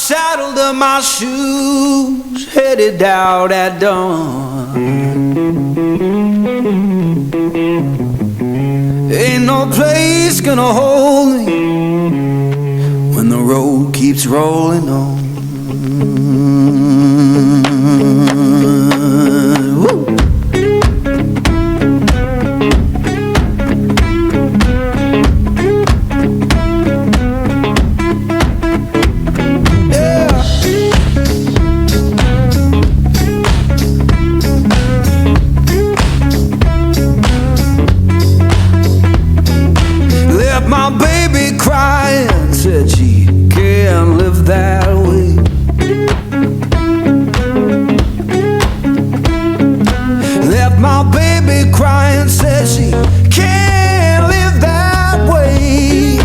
saddled up my shoes, headed out at dawn. Ain't no place gonna hold me when the road keeps rolling on. Woo! My baby crying, said she can't live that way. Left my baby crying, said she can't live that way.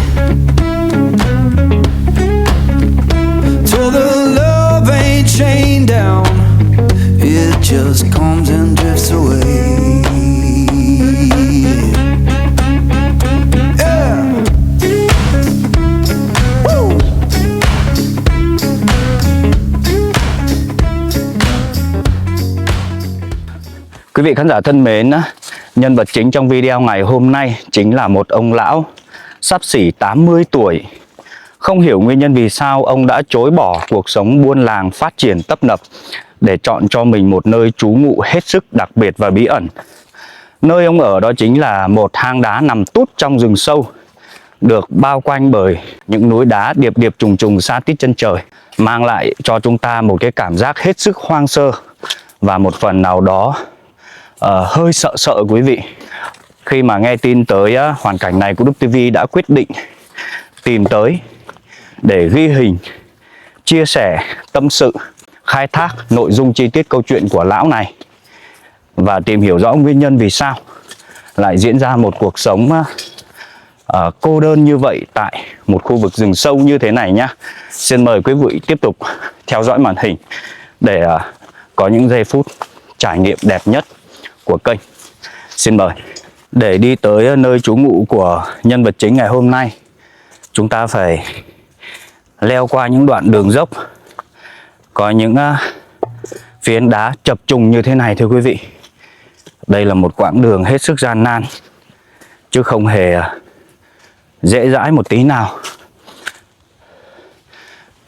Told her love ain't chained down, it just comes and drifts away. Quý vị khán giả thân mến, nhân vật chính trong video ngày hôm nay chính là một ông lão xấp xỉ 80 tuổi. Không hiểu nguyên nhân vì sao ông đã chối bỏ cuộc sống buôn làng phát triển tấp nập để chọn cho mình một nơi trú ngụ hết sức đặc biệt và bí ẩn. Nơi ông ở đó chính là một hang đá nằm tút trong rừng sâu, được bao quanh bởi những núi đá điệp điệp trùng trùng xa tít chân trời, mang lại cho chúng ta một cái cảm giác hết sức hoang sơ và một phần nào đó hơi sợ sợ quý vị. Khi mà nghe tin tới hoàn cảnh này, Cú Đúc TV đã quyết định tìm tới để ghi hình, chia sẻ, tâm sự, khai thác nội dung chi tiết câu chuyện của lão này và tìm hiểu rõ nguyên nhân vì sao lại diễn ra một cuộc sống cô đơn như vậy tại một khu vực rừng sâu như thế này nhá. Xin mời quý vị tiếp tục theo dõi màn hình để có những giây phút trải nghiệm đẹp nhất của kênh. Xin mời. Để đi tới nơi trú ngụ của nhân vật chính ngày hôm nay, chúng ta phải leo qua những đoạn đường dốc, có những phiến đá chập trùng như thế này thưa quý vị. Đây là một quãng đường hết sức gian nan chứ không hề dễ dãi một tí nào.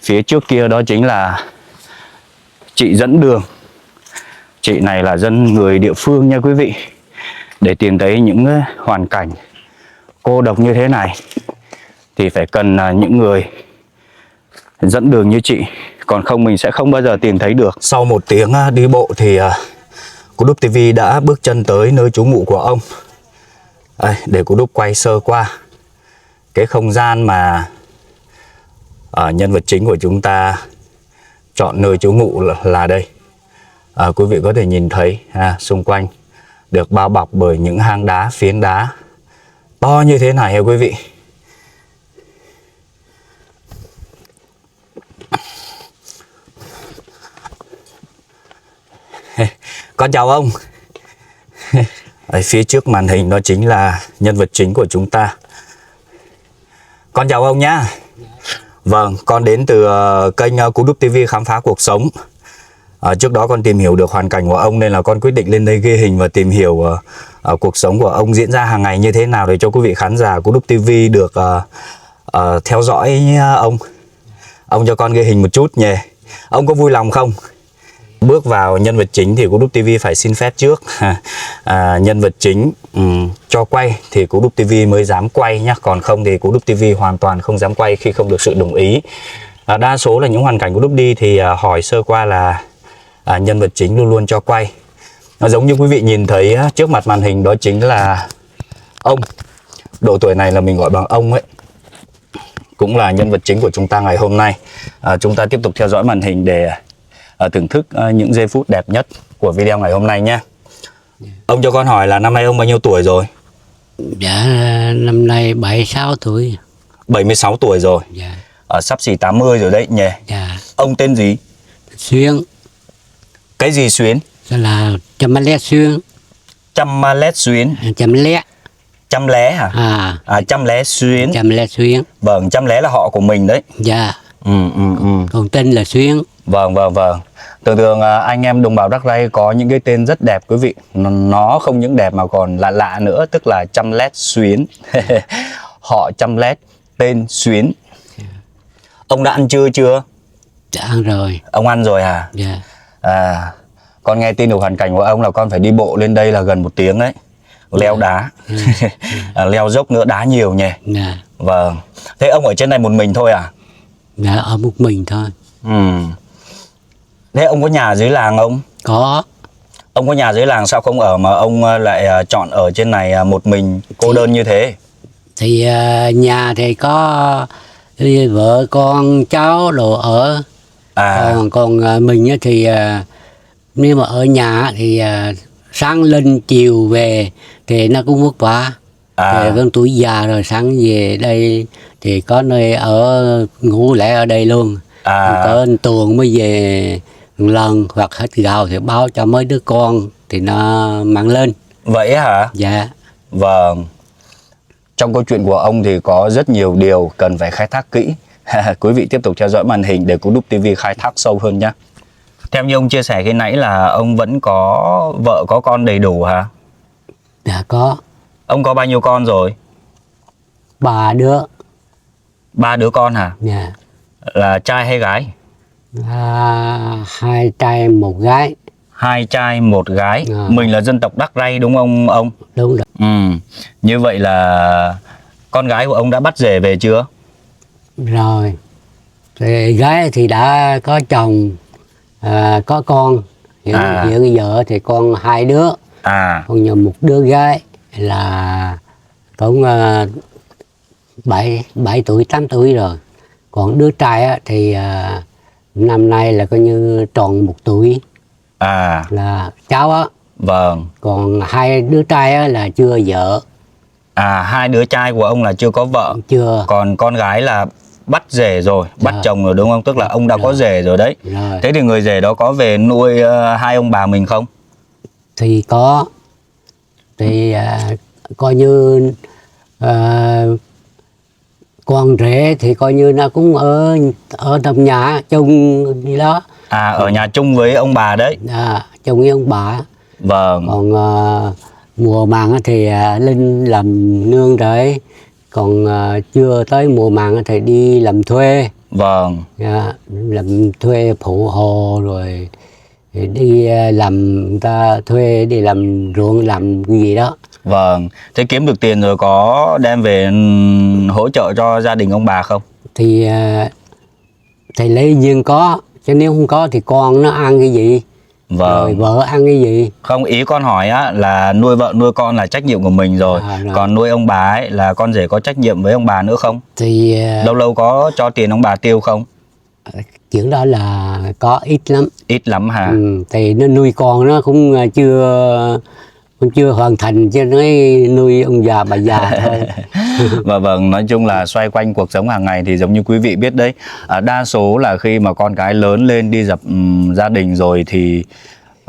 Phía trước kia đó chính là chị dẫn đường. Chị này là dân người địa phương nha quý vị. Để tìm thấy những hoàn cảnh cô độc như thế này thì phải cần những người dẫn đường như chị. Còn không mình sẽ không bao giờ tìm thấy được. Sau một tiếng đi bộ thì Cú Đúc TV đã bước chân tới nơi trú ngụ của ông. Đây, để Cú Đúc quay sơ qua cái không gian mà nhân vật chính của chúng ta chọn nơi trú ngụ là đây. Quý vị có thể nhìn thấy xung quanh được bao bọc bởi những hang đá, phiến đá to như thế này quý vị. Con chào ông. Ở phía trước màn hình đó chính là nhân vật chính của chúng ta. Con chào ông nhá. Vâng, con đến từ kênh Cú Đúc TV khám phá cuộc sống. Trước đó con tìm hiểu được hoàn cảnh của ông nên là con quyết định lên đây ghi hình và tìm hiểu cuộc sống của ông diễn ra hàng ngày như thế nào để cho quý vị khán giả Cú Đúc TV được theo dõi ông. Ông cho con ghi hình một chút nhé. Ông có vui lòng không? Bước vào nhân vật chính thì Cú Đúc TV phải xin phép trước. Nhân vật chính cho quay thì Cú Đúc TV mới dám quay nhá. Còn không thì Cú Đúc TV hoàn toàn không dám quay khi không được sự đồng ý. Đa số là những hoàn cảnh Cú Đúc đi thì hỏi sơ qua là nhân vật chính luôn luôn cho quay. Giống như quý vị nhìn thấy trước mặt màn hình đó chính là ông. Độ tuổi này là mình gọi bằng ông ấy. Cũng là nhân vật chính của chúng ta ngày hôm nay. Chúng ta tiếp tục theo dõi màn hình để thưởng thức những giây phút đẹp nhất của video ngày hôm nay nhé. Ông cho con hỏi là năm nay ông bao nhiêu tuổi rồi? Dạ năm nay 76 tuổi. 76 tuổi rồi. Dạ. Sắp xỉ 80 rồi đấy nhỉ. Dạ. Ông tên gì? Xuyên. Cái gì Xuyến? Đó là Chăm Lé Xuyên. Chăm Lét Xuyến. Chăm Lé. Chăm Lé hả? Chăm Lé Xuyến. Chăm Lé Xuyên. Vâng, Chăm Lé là họ của mình đấy. Dạ. Còn tên là Xuyến. Vâng. Thường thường anh em đồng bào Đắc Rây có những cái tên rất đẹp quý vị. Nó không những đẹp mà còn lạ lạ nữa, tức là Chăm Lét Xuyến. Họ Chăm Lét, tên Xuyến. Ông đã ăn trưa chưa? Đã ăn rồi. Ông ăn rồi hả? Dạ. À, con nghe tin được hoàn cảnh của ông là con phải đi bộ lên đây là gần 1 tiếng đấy. Leo đá. Leo dốc nữa, đá nhiều nhỉ. Dạ. Vâng. Thế ông ở trên này một mình thôi à? Dạ, ở một mình thôi. Thế ông có nhà dưới làng không? Có. Ông có nhà dưới làng sao không ở mà ông lại chọn ở trên này một mình cô đơn như thế? Thì nhà thì có vợ con cháu đồ ở. Còn mình á thì nếu mà ở nhà thì sáng lên chiều về thì nó cũng vất vả. Thì con tuổi già rồi, sáng về đây thì có nơi ở, ngủ lẽ ở đây luôn. Có tuần mới về một lần, hoặc hết gạo thì báo cho mấy đứa con thì nó mang lên. Vậy hả? Dạ. Vâng. Trong câu chuyện của ông thì có rất nhiều điều cần phải khai thác kỹ. Quý vị tiếp tục theo dõi màn hình để Cú Đúc TV khai thác sâu hơn nhé. Theo như ông chia sẻ khi nãy là ông vẫn có vợ có con đầy đủ hả? Dạ có. Ông có bao nhiêu con rồi? 3 đứa. 3 đứa con hả? Dạ. Là trai hay gái? 2 trai 1 gái. 2 trai 1 gái. Mình là dân tộc Đắc Rây đúng không ông? Đúng rồi. Như vậy là con gái của ông đã bắt rể về chưa? Rồi. Thì gái thì đã có chồng, có con. Hiện giờ thì con 2 đứa. Còn nhờ 1 đứa gái là cũng 7 tuổi 8 tuổi rồi. Còn đứa trai á, thì năm nay là coi như tròn 1 tuổi. Là cháu á. Vâng. Còn 2 đứa trai á, là chưa vợ. 2 đứa trai của ông là chưa có vợ. Chưa. Còn con gái là bắt rể rồi, bắt chồng rồi đúng không? Tức là ông đã có rể rồi đấy. Rồi. Thế thì người rể đó có về nuôi 2 ông bà mình không? Thì có. Thì coi như con rể thì coi như nó cũng ở trong nhà chung gì đó. Ở nhà chung với ông bà đấy. Chung với ông bà. Vâng. Còn mùa màng thì Linh làm nương rẫy. Còn chưa tới mùa màng thì đi làm thuê. Vâng. Làm thuê phụ hồ rồi đi làm, người ta thuê đi làm ruộng làm cái gì đó. Vâng. Thế kiếm được tiền rồi có đem về hỗ trợ cho gia đình ông bà không? Thì lấy duyên có, chứ nếu không có thì con nó ăn cái gì? Vâng. Rồi vợ ăn cái gì? Không, ý con hỏi á là nuôi vợ nuôi con là trách nhiệm của mình rồi. Còn nuôi ông bà ấy là con rể có trách nhiệm với ông bà nữa không? Thì lâu lâu có cho tiền ông bà tiêu không? Chuyện đó là có ít lắm. Ít lắm hả? Thì nó nuôi con nó cũng chưa hoàn thành, chứ nói nuôi ông già bà già thôi. Và vâng, nói chung là xoay quanh cuộc sống hàng ngày thì giống như quý vị biết đấy, đa số là khi mà con cái lớn lên đi dập gia đình rồi thì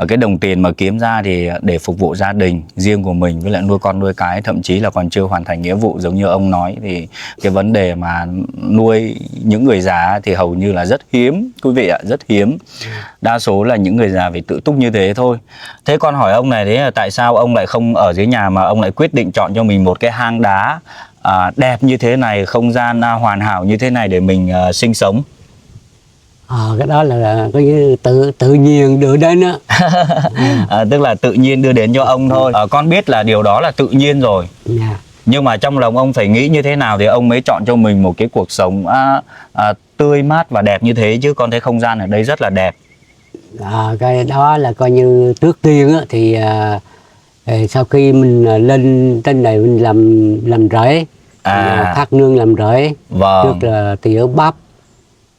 cái đồng tiền mà kiếm ra thì để phục vụ gia đình riêng của mình với lại nuôi con nuôi cái, thậm chí là còn chưa hoàn thành nghĩa vụ giống như ông nói, thì cái vấn đề mà nuôi những người già thì hầu như là rất hiếm quý vị ạ, rất hiếm. Đa số là những người già phải tự túc như thế thôi. Thế con hỏi ông này đấy là tại sao ông lại không ở dưới nhà mà ông lại quyết định chọn cho mình một cái hang đá đẹp như thế này, không gian hoàn hảo như thế này để mình sinh sống? Cái đó là coi như tự nhiên đưa đến á. Tức là tự nhiên đưa đến cho ông thôi. Con biết là điều đó là tự nhiên rồi. Nhưng mà trong lòng ông phải nghĩ như thế nào thì ông mới chọn cho mình một cái cuộc sống tươi mát và đẹp như thế, chứ con thấy không gian ở đây rất là đẹp. Cái đó là coi như trước tiên á, thì sau khi mình lên trên này mình làm rẫy, phát nương làm rẫy. Vâng. Trước là tỉa bắp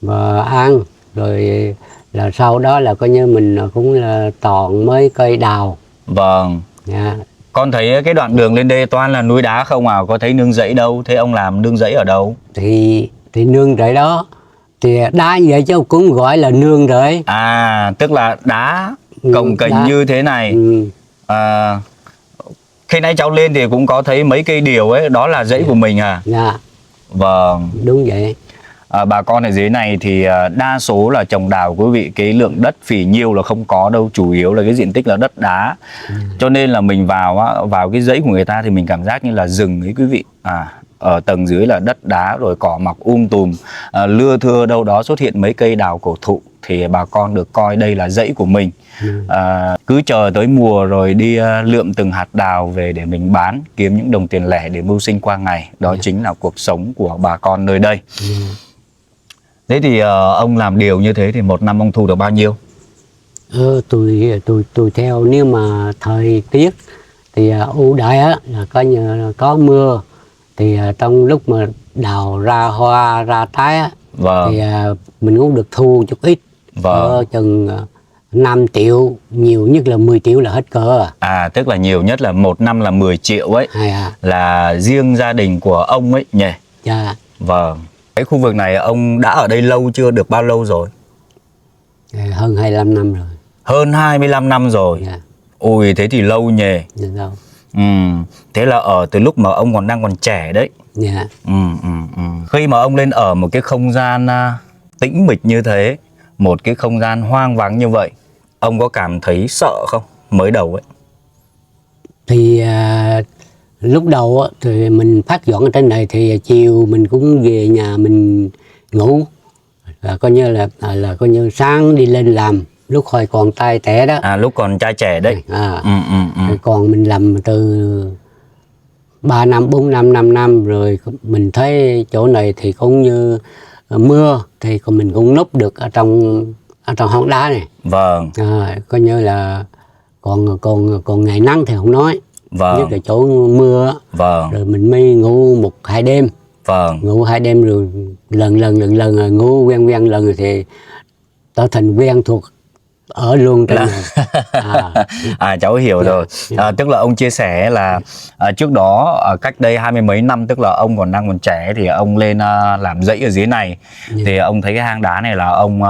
và ăn, rồi là sau đó là coi như mình cũng là toàn mấy cây đào. Vâng. Con thấy cái đoạn đường lên đây toàn là núi đá không à, có thấy nương rẫy đâu. Thế ông làm nương rẫy ở đâu? Thì nương rẫy đó thì đá vậy chứ cũng gọi là nương rẫy. Tức là đá cồng kềnh như thế này. Khi nãy cháu lên thì cũng có thấy mấy cây điều ấy, đó là rẫy của mình à? Dạ. Vâng. Đúng vậy. bà con ở dưới này thì đa số là trồng đào quý vị, cái lượng đất phì nhiêu là không có đâu, chủ yếu là cái diện tích là đất đá. Cho nên là mình vào cái dãy của người ta thì mình cảm giác như là rừng ấy quý vị. Ở tầng dưới là đất đá rồi cỏ mọc tùm, lưa thưa đâu đó xuất hiện mấy cây đào cổ thụ, thì bà con được coi đây là dãy của mình. Cứ chờ tới mùa rồi đi lượm từng hạt đào về để mình bán, kiếm những đồng tiền lẻ để mưu sinh qua ngày. Đó chính là cuộc sống của bà con nơi đây. Thế thì ông làm điều như thế thì một năm ông thu được bao nhiêu? Tôi theo, nếu mà thời tiết thì ưu đãi á, là coi như là có mưa thì trong lúc mà đào ra hoa ra trái á, thì mình cũng được thu chút ít, chừng 5 triệu, nhiều nhất là 10 triệu là hết cỡ. Tức là nhiều nhất là một năm là 10 triệu ấy. Là riêng gia đình của ông ấy nhỉ? Dạ. Vâng. Cái khu vực này ông đã ở đây lâu chưa? Được bao lâu rồi? Hơn 25 năm rồi. Hơn 25 năm rồi. Dạ. Ôi thế thì lâu nhỉ. Dạ lâu. Thế là ở từ lúc mà ông đang còn trẻ đấy. Dạ. Khi mà ông lên ở một cái không gian tĩnh mịch như thế, một cái không gian hoang vắng như vậy, ông có cảm thấy sợ không? Mới đầu ấy. Thì lúc đầu á, thì mình phát dọn ở trên này thì chiều mình cũng về nhà mình ngủ, coi như là coi như sáng đi lên làm lúc hồi còn tay trẻ đó. Lúc còn trai trẻ đấy. Còn mình làm từ 3 năm 4 năm 5 năm rồi, mình thấy chỗ này thì cũng như mưa thì mình cũng núp được ở trong hòn đá này. Vâng. Coi như là còn ngày nắng thì không nói. Vâng. Nhất là chỗ mưa. Vâng. Rồi mình mới ngủ 1-2 đêm. Vâng. Ngủ 2 đêm rồi lần rồi ngủ quen lần rồi thì trở thành quen thuộc ở luôn trên này. Cháu hiểu rồi. Tức là ông chia sẻ là trước đó cách đây 20 mấy năm, tức là ông còn trẻ thì ông lên làm dãy ở dưới này. Thì ông thấy cái hang đá này là ông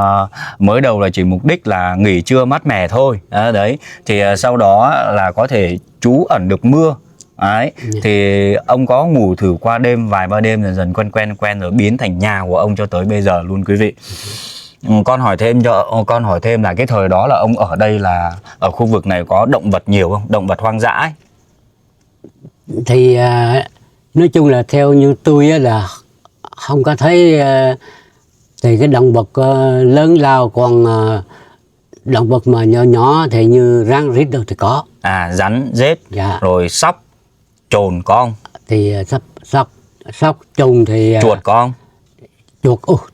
mới đầu là chỉ mục đích là nghỉ trưa mát mẻ thôi. Đấy. Thì sau đó là có thể trú ẩn được mưa. Đấy. Thì ông có ngủ thử qua đêm vài ba đêm, dần quen rồi biến thành nhà của ông cho tới bây giờ luôn quý vị. Con hỏi thêm là cái thời đó là ông ở đây là ở khu vực này có động vật nhiều không? Động vật hoang dã ấy. Thì nói chung là theo như tôi á, là không có thấy thì cái động vật lớn lao, còn động vật mà nhỏ thì như rắn rít đâu thì có. Rắn, rết, dạ. Rồi sóc, trồn có không? Thì sóc trùng thì chuột có không?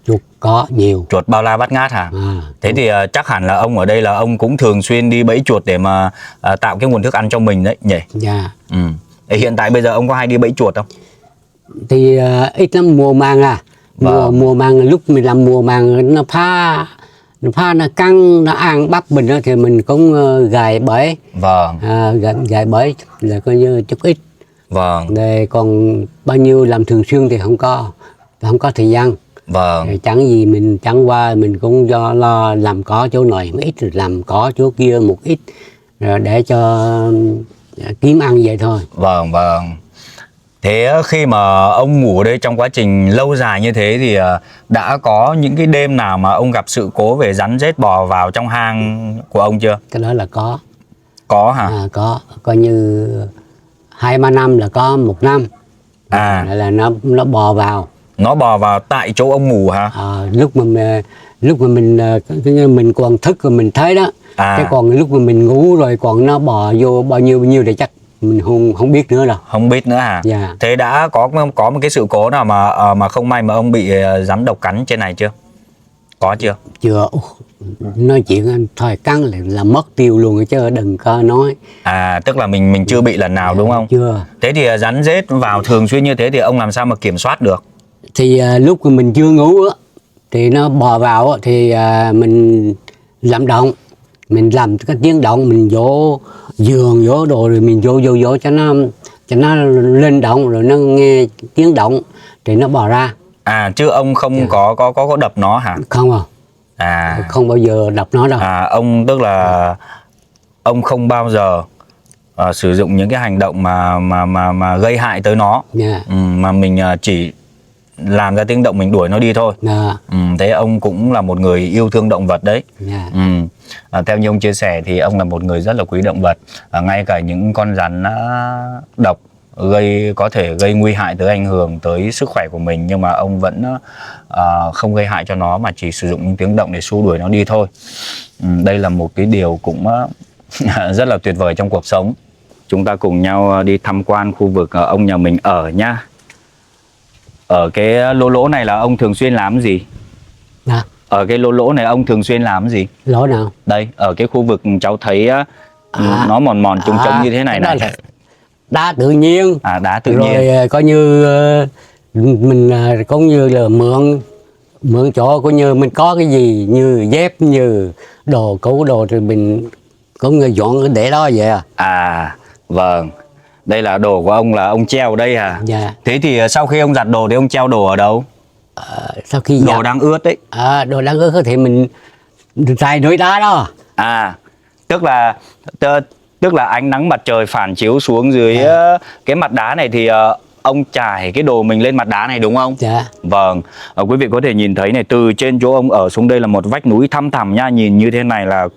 Chuột có nhiều. Chuột bao la bát ngát hả? Thế thì chắc hẳn là ông ở đây là ông cũng thường xuyên đi bẫy chuột để mà tạo cái nguồn thức ăn cho mình đấy nhỉ? Dạ. Hiện tại bây giờ ông có hay đi bẫy chuột không? Thì ít lắm, mùa màng mùa màng lúc mình làm mùa màng nó căng, nó ăn bắp mình đó, thì mình cũng gài bẫy. Vâng. Gài bẫy là coi như chút ít. Vâng. Để còn bao nhiêu làm thường xuyên thì không có thời gian. Vâng. Chẳng gì mình chẳng qua mình cũng lo làm cỏ chỗ này một ít, rồi làm cỏ chỗ kia một ít, rồi để cho kiếm ăn vậy thôi. Vâng. Thế khi mà ông ngủ ở đây trong quá trình lâu dài như thế thì đã có những cái đêm nào mà ông gặp sự cố về rắn rết bò vào trong hang của ông chưa? Cái đó là có. Có hả? Có, coi như 2-3 năm là có một năm. Là nó bò vào. Nó bò vào tại chỗ ông ngủ hả? Lúc mà mình còn thức rồi mình thấy đó. Cái còn lúc mà mình ngủ rồi còn nó bò vô bao nhiêu thì chắc mình không biết nữa đâu. Không biết nữa hả? Dạ. Thế đã có một cái sự cố nào mà không may mà ông bị rắn độc cắn trên này chưa? Có chưa? Chưa. Nói chuyện thôi cắn là mất tiêu luôn chứ đừng có nói. Tức là mình chưa bị lần nào đúng không? Chưa. Thế thì rắn rết vào thường xuyên như thế thì ông làm sao mà kiểm soát được? Thì lúc mà mình chưa ngủ á thì nó bò vào á, thì mình làm động, mình làm cái tiếng động, mình vỗ giường vỗ đồ rồi mình vỗ cho nó lên động, rồi nó nghe tiếng động thì nó bò ra. Chứ ông không có đập nó hả? Không. Không bao giờ đập nó đâu. Ông tức là ông không bao giờ sử dụng những cái hành động mà gây hại tới nó. Mà mình chỉ làm ra tiếng động mình đuổi nó đi thôi. Thế ông cũng là một người yêu thương động vật đấy. Theo như ông chia sẻ thì ông là một người rất là quý động vật. Ngay cả những con rắn độc có thể gây nguy hại tới, ảnh hưởng tới sức khỏe của mình, nhưng mà ông vẫn không gây hại cho nó mà chỉ sử dụng những tiếng động để xua đuổi nó đi thôi. Đây là một cái điều cũng rất là tuyệt vời trong cuộc sống. Chúng ta cùng nhau đi tham quan khu vực ông nhà mình ở nhá. Ở cái lỗ này là ông thường xuyên làm gì? Ở cái lỗ này ông thường xuyên làm gì? Lỗ nào? Đây, ở cái khu vực cháu thấy nó mòn mòn trống trống như thế này này. Đá tự nhiên. Đá tự rồi nhiên. Rồi coi như mình cũng như là mượn chỗ, coi như mình có cái gì như dép, như đồ cũ đồ thì mình cũng dọn để đó vậy Vâng. Đây là đồ của ông, là ông treo ở đây hả? Dạ. Thế thì sau khi ông giặt đồ thì ông treo đồ ở đâu? Sau khi đồ đang ướt đấy. Đồ đang ướt thì mình xài núi đá đó. Tức là ánh nắng mặt trời phản chiếu xuống dưới cái mặt đá này thì ông trải cái đồ mình lên mặt đá này đúng không? Dạ. Vâng. Quý vị có thể nhìn thấy này, từ trên chỗ ông ở xuống đây là một vách núi thăm thẳm nha. Nhìn như thế này là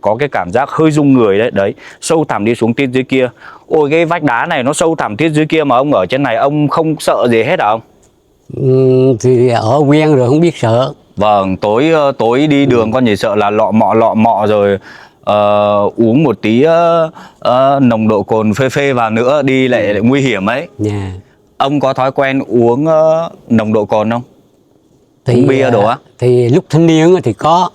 có cái cảm giác hơi rung người đấy. Đấy, sâu thẳm đi xuống tiết dưới kia. Ôi, cái vách đá này nó sâu thẳm tiết dưới kia mà ông ở trên này ông không sợ gì hết hả ông? Thì ở quen rồi không biết sợ. Vâng, tối đi đường con chỉ sợ là lọ mọ rồi uống một tí nồng độ cồn phê vào nữa đi lại nguy hiểm ấy. Ông có thói quen uống nồng độ cồn không? Uống bia đồ á? Thì lúc thanh niên thì có.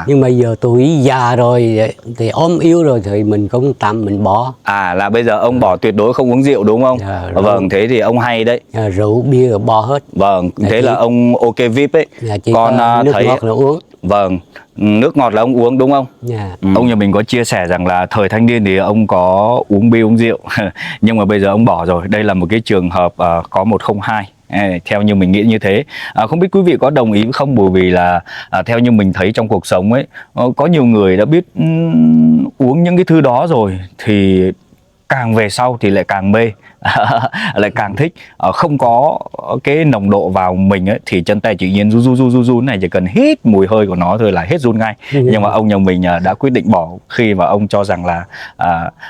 Nhưng mà giờ tuổi già rồi thì ốm yếu rồi thì mình cũng tạm mình bỏ. Là bây giờ ông bỏ tuyệt đối không uống rượu đúng không? Vâng, thế thì ông hay đấy. Rượu bia bỏ hết. Vâng, thế là ông ok VIP ấy. Con nước thấy ngọt là uống. Vâng, nước ngọt là ông uống đúng không? Ông nhà mình có chia sẻ rằng là thời thanh niên thì ông có uống bia uống rượu nhưng mà bây giờ ông bỏ rồi. Đây là một cái trường hợp có 102. Theo như mình nghĩ như thế. Không biết quý vị có đồng ý không, bởi vì là theo như mình thấy trong cuộc sống ấy, có nhiều người đã biết uống những cái thứ đó rồi thì càng về sau thì lại càng mê lại càng thích. Không có cái nồng độ vào mình ấy thì chân tay tự nhiên run này, chỉ cần hít mùi hơi của nó thôi là hết run ngay. Nhưng mà ông nhà mình đã quyết định bỏ khi mà ông cho rằng là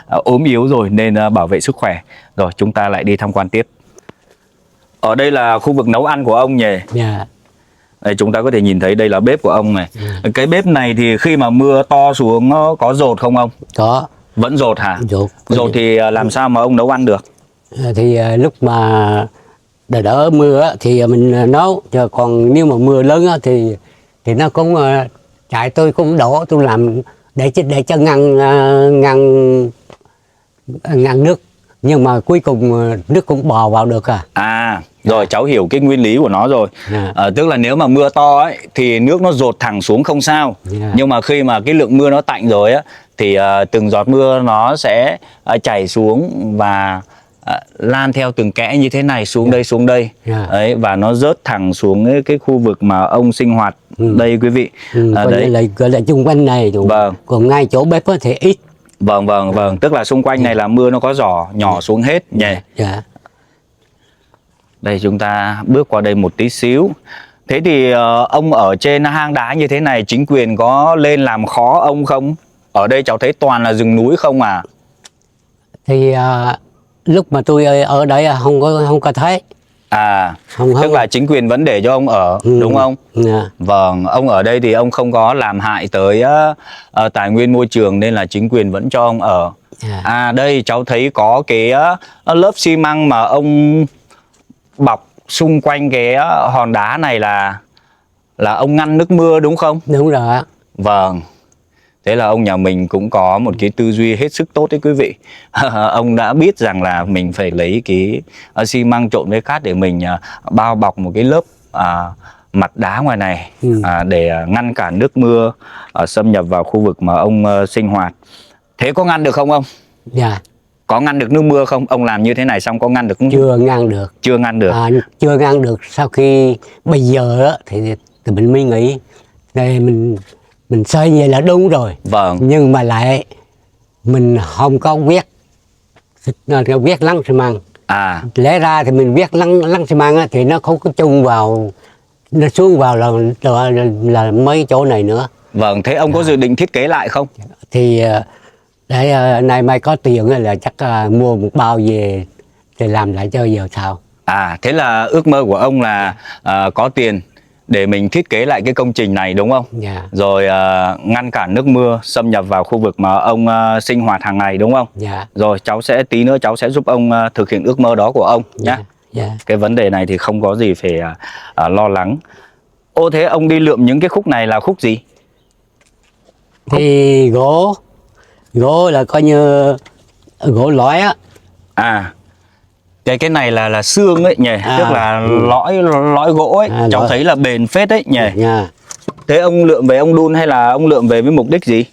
ốm yếu rồi nên bảo vệ sức khỏe. Rồi chúng ta lại đi tham quan tiếp. Ở đây là khu vực nấu ăn của ông nhỉ? Đây, chúng ta có thể nhìn thấy đây là bếp của ông này. Cái bếp này thì khi mà mưa to xuống có dột không ông? Có. Vẫn dột hả? Dột thì làm sao mà ông nấu ăn được? Thì lúc mà đỡ mưa thì mình nấu, còn nếu mà mưa lớn thì nó cũng chạy, tôi cũng đổ, tôi làm để cho ngăn nước, nhưng mà cuối cùng nước cũng bò vào được Rồi cháu hiểu cái nguyên lý của nó rồi. Tức là nếu mà mưa to ấy thì nước nó dột thẳng xuống không sao. Nhưng mà khi mà cái lượng mưa nó tạnh rồi á thì từng giọt mưa nó sẽ chảy xuống và lan theo từng kẽ như thế này xuống đây đấy, và nó rớt thẳng xuống cái khu vực mà ông sinh hoạt đây quý vị. Đấy gọi là chung quanh này. Còn ngay chỗ bếp thì ít. Vâng, tức là xung quanh này là mưa nó có giỏ nhỏ xuống hết nhỉ. Đây chúng ta bước qua đây một tí xíu. Thế thì ông ở trên hang đá như thế này, chính quyền có lên làm khó ông không? Ở đây cháu thấy toàn là rừng núi không à? Thì lúc mà tôi ở đây không có thấy. Tức là chính quyền vẫn để cho ông ở đúng không? Vâng, ông ở đây thì ông không có làm hại tới tài nguyên môi trường nên là chính quyền vẫn cho ông ở. Đây cháu thấy có cái lớp xi măng mà ông bọc xung quanh cái hòn đá này là ông ngăn nước mưa đúng không? Đúng rồi ạ. Vâng. Thế là ông nhà mình cũng có một cái tư duy hết sức tốt đấy quý vị. Ông đã biết rằng là mình phải lấy cái xi măng trộn với cát để mình bao bọc một cái lớp mặt đá ngoài này để ngăn cản nước mưa xâm nhập vào khu vực mà ông sinh hoạt. Thế có ngăn được không ông? Có ngăn được nước mưa không? Ông làm như thế này xong có ngăn được? Chưa ngăn được. Chưa ngăn được. Chưa ngăn được. Sau khi bây giờ thì mình mới nghĩ đây mình xây như vậy là đúng rồi. Vâng. Nhưng mà lại mình không có quét lắng xi măng. À, Lẽ ra thì mình viết lăng xi măng á, thì nó không có chung vào, nó xuống vào là mấy chỗ này nữa. vâng, thế ông có dự định thiết kế lại không? Thì để nay mai có tiền á là chắc mua một bao về thì làm lại cho giờ sao. À, thế là ước mơ của ông là có tiền để mình thiết kế lại cái công trình này đúng không? Dạ. Rồi ngăn cản nước mưa xâm nhập vào khu vực mà ông sinh hoạt hàng ngày đúng không? Dạ. Rồi cháu sẽ tí nữa cháu sẽ giúp ông thực hiện ước mơ đó của ông nhé. Dạ. Cái vấn đề này thì không có gì phải lo lắng. Ô, thế ông đi lượm những cái khúc này là khúc gì? Thì gỗ là coi như gỗ lõi á. À, cái này là xương ấy nhỉ, À, tức là lõi gỗ ấy. Cháu lõi. thấy là bền phết ấy nhỉ. Dạ. Thế ông lượm về ông đun hay là ông lượm về với mục đích gì?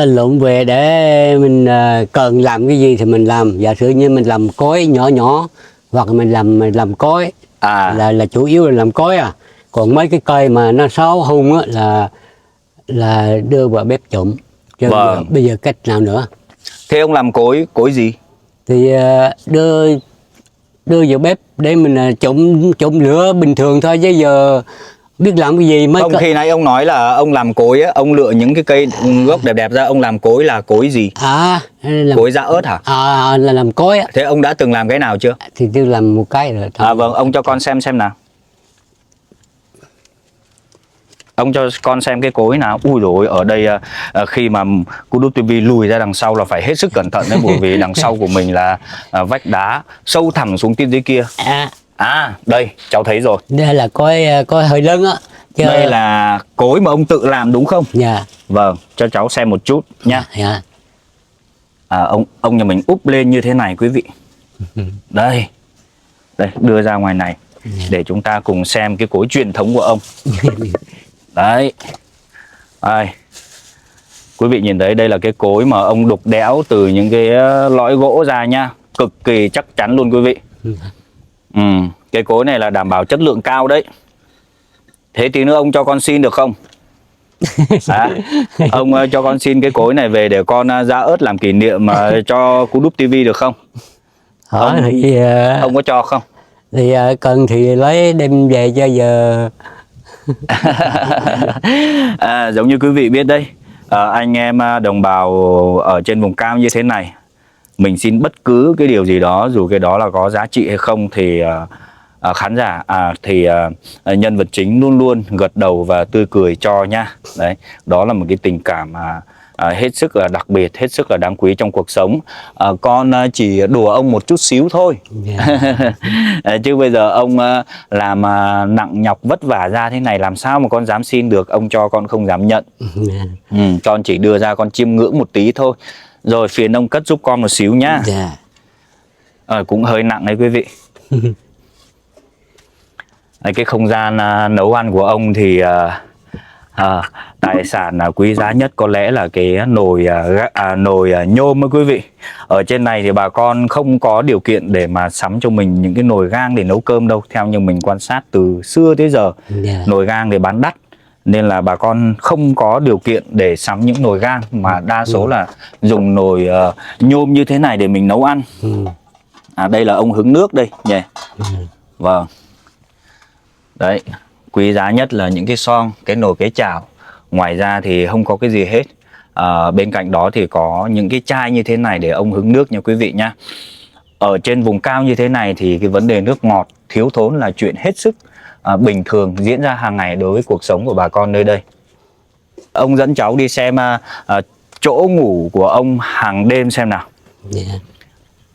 Lượm về để mình cần làm cái gì thì mình làm. Giả sử như mình làm cối nhỏ nhỏ hoặc mình làm cối là chủ yếu là làm cối à. Còn mấy cái cây mà nó xấu hung á là đưa vào bếp trộn. Chứ Vâng. bây giờ cách nào nữa? Thế ông làm cối gì? Thì đưa vào bếp để mình trộn lửa bình thường thôi, chứ giờ biết làm cái gì mấy Không, khi nãy ông nói là ông làm cối á, ông lựa những cái cây gốc đẹp đẹp ra, ông làm cối là cối gì? Cối giã ớt hả? Là làm cối á. Thế ông đã từng làm cái nào chưa? Thì tôi làm một cái rồi thôi. Vâng, ông cho con xem nào. Ông cho con xem cái cối nào. Ui dồi, ở đây khi mà Kudup TV lùi ra đằng sau là phải hết sức cẩn thận đấy, bởi vì đằng sau của mình là vách đá sâu thẳm xuống phía dưới kia. Đây, cháu thấy rồi. Đây là cối hơi lớn á. Đây là cối mà ông tự làm đúng không? Dạ. Vâng, cho cháu xem một chút nha. Dạ. Ông nhà mình úp lên như thế này quý vị. Đây, đưa ra ngoài này để chúng ta cùng xem cái cối truyền thống của ông. Đấy. Đây. Quý vị nhìn thấy đây là cái cối mà ông đục đẽo từ những cái lõi gỗ ra nha. Cực kỳ chắc chắn luôn quý vị. Cái cối này là đảm bảo chất lượng cao đấy. Thế tí nữa ông cho con xin được không? Ông cho con xin cái cối này về để con giã ớt làm kỷ niệm cho Kudup TV được không? Ông có cho không? Thì cần thì lấy đem về cho giờ. Giống như quý vị biết đấy, anh em đồng bào ở trên vùng cao như thế này, mình xin bất cứ cái điều gì đó, dù cái đó là có giá trị hay không, thì khán giả nhân vật chính luôn luôn gật đầu và tươi cười cho nha. Đấy, đó là một cái tình cảm hết sức là đặc biệt, hết sức là đáng quý trong cuộc sống. Con chỉ đùa ông một chút xíu thôi. Chứ bây giờ ông làm nặng nhọc vất vả ra thế này, làm sao mà con dám xin được, ông cho con không dám nhận. Con chỉ đưa ra con chiêm ngưỡng một tí thôi. Rồi phiền ông cất giúp con một xíu nhá. Cũng hơi nặng đấy quý vị. Cái không gian nấu ăn của ông thì tài sản quý giá nhất có lẽ là cái nồi nhôm đó quý vị. Ở trên này thì bà con không có điều kiện để mà sắm cho mình những cái nồi gang để nấu cơm đâu. Theo như mình quan sát từ xưa tới giờ, nồi gang thì bán đắt, nên là bà con không có điều kiện để sắm những nồi gang, mà đa số là dùng nồi nhôm như thế này để mình nấu ăn. Đây là ông hứng nước đây nhỉ. Vâng. Đấy, quý giá nhất là những cái xoong, cái nồi, cái chảo. Ngoài ra thì không có cái gì hết. Bên cạnh đó thì có những cái chai như thế này để ông hứng nước nha quý vị nhá. Ở trên vùng cao như thế này thì cái vấn đề nước ngọt thiếu thốn là chuyện hết sức bình thường diễn ra hàng ngày đối với cuộc sống của bà con nơi đây. Ông dẫn cháu đi xem chỗ ngủ của ông hàng đêm xem nào.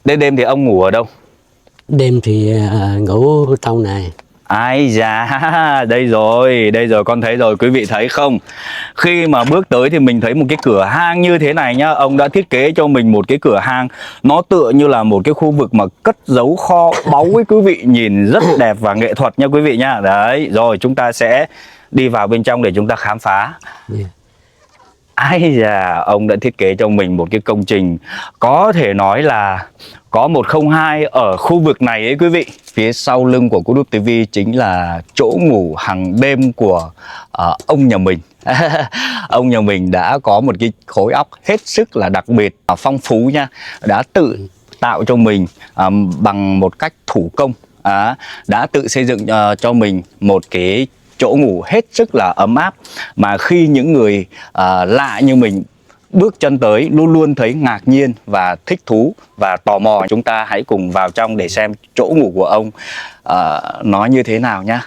Đêm thì ông ngủ ở đâu? Đêm thì ngủ trong này. Ai da, đây rồi con thấy rồi, quý vị thấy không? Khi mà bước tới thì mình thấy một cái cửa hang như thế này nhá. Ông đã thiết kế cho mình một cái cửa hang, nó tựa như là một cái khu vực mà cất giấu kho báu ấy quý vị. Nhìn rất đẹp và nghệ thuật nha quý vị nhá. Đấy, rồi chúng ta sẽ đi vào bên trong để chúng ta khám phá. Ai da, ông đã thiết kế cho mình một cái công trình có thể nói là có 102 ở khu vực này ấy quý vị. Phía sau lưng của Kudup TV chính là chỗ ngủ hàng đêm của ông nhà mình. Ông nhà mình đã có một cái khối óc hết sức là đặc biệt, phong phú nha. Đã tự tạo cho mình bằng một cách thủ công, đã tự xây dựng cho mình một cái chỗ ngủ hết sức là ấm áp, mà khi những người lạ như mình bước chân tới luôn luôn thấy ngạc nhiên và thích thú và tò mò. Chúng ta hãy cùng vào trong để xem chỗ ngủ của ông nó như thế nào nhá.